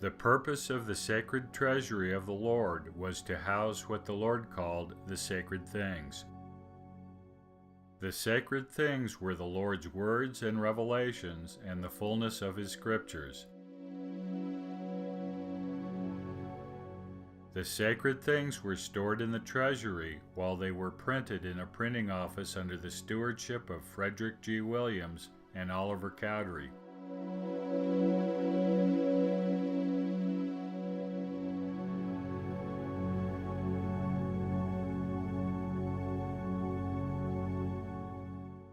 The purpose of the sacred treasury of the Lord was to house what the Lord called the sacred things. The sacred things were the Lord's words and revelations and the fullness of His scriptures. The sacred things were stored in the treasury while they were printed in a printing office under the stewardship of Frederick G. Williams and Oliver Cowdery.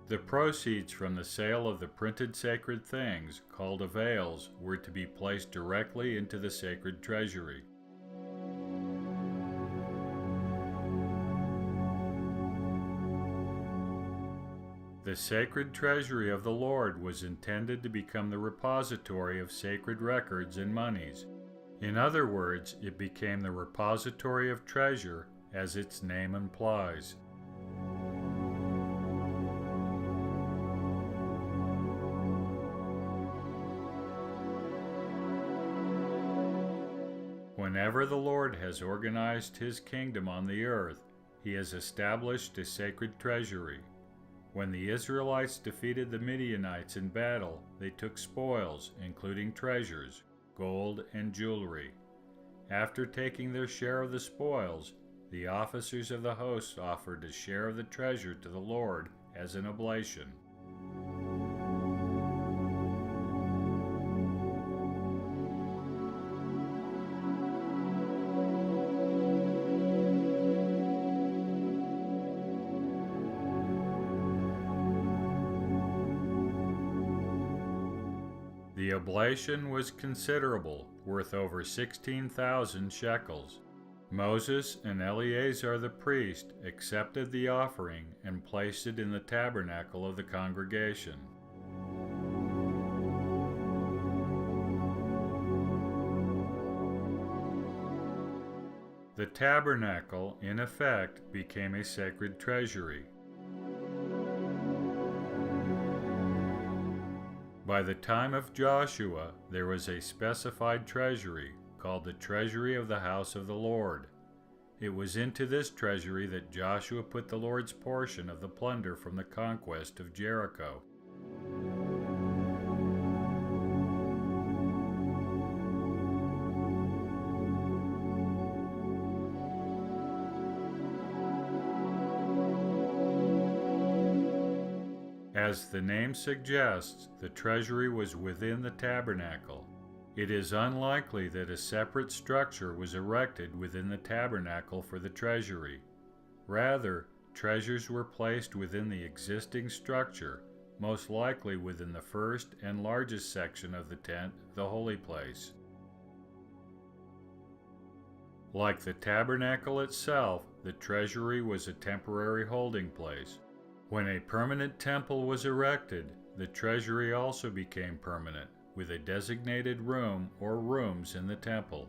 The proceeds from the sale of the printed sacred things, called avails, were to be placed directly into the sacred treasury. The sacred treasury of the Lord was intended to become the repository of sacred records and monies. In other words, it became the repository of treasure, as its name implies. Whenever the Lord has organized His kingdom on the earth, He has established a sacred treasury. When the Israelites defeated the Midianites in battle, they took spoils, including treasures, gold, and jewelry. After taking their share of the spoils, the officers of the host offered a share of the treasure to the Lord as an oblation. The oblation was considerable, worth over 16,000 shekels. Moses and Eleazar the priest accepted the offering and placed it in the tabernacle of the congregation. The tabernacle, in effect, became a sacred treasury. By the time of Joshua, there was a specified treasury, called the treasury of the house of the Lord. It was into this treasury that Joshua put the Lord's portion of the plunder from the conquest of Jericho. As the name suggests, the treasury was within the tabernacle. It is unlikely that a separate structure was erected within the tabernacle for the treasury. Rather, treasures were placed within the existing structure, most likely within the first and largest section of the tent, the holy place. Like the tabernacle itself, the treasury was a temporary holding place. When a permanent temple was erected, the treasury also became permanent, with a designated room or rooms in the temple.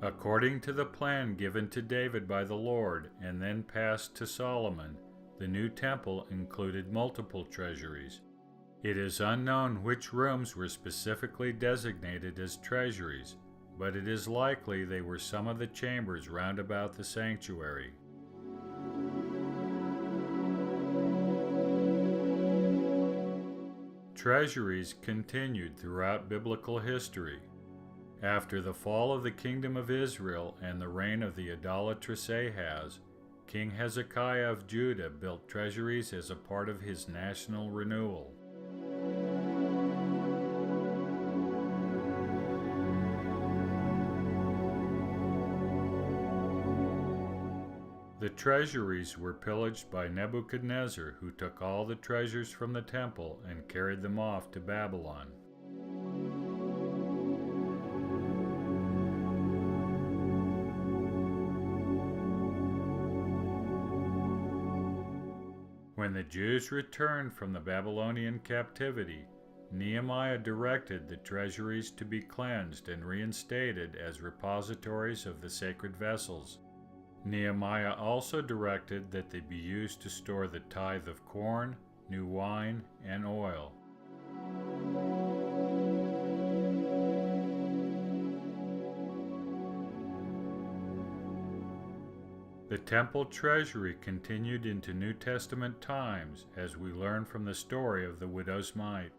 According to the plan given to David by the Lord and then passed to Solomon, the new temple included multiple treasuries. It is unknown which rooms were specifically designated as treasuries, but it is likely they were some of the chambers round about the sanctuary. Treasuries continued throughout biblical history. After the fall of the kingdom of Israel and the reign of the idolatrous Ahaz, King Hezekiah of Judah built treasuries as a part of his national renewal. The treasuries were pillaged by Nebuchadnezzar, who took all the treasures from the temple and carried them off to Babylon. When the Jews returned from the Babylonian captivity, Nehemiah directed the treasuries to be cleansed and reinstated as repositories of the sacred vessels. Nehemiah also directed that they be used to store the tithe of corn, new wine, and oil. The temple treasury continued into New Testament times as we learn from the story of the widow's mite.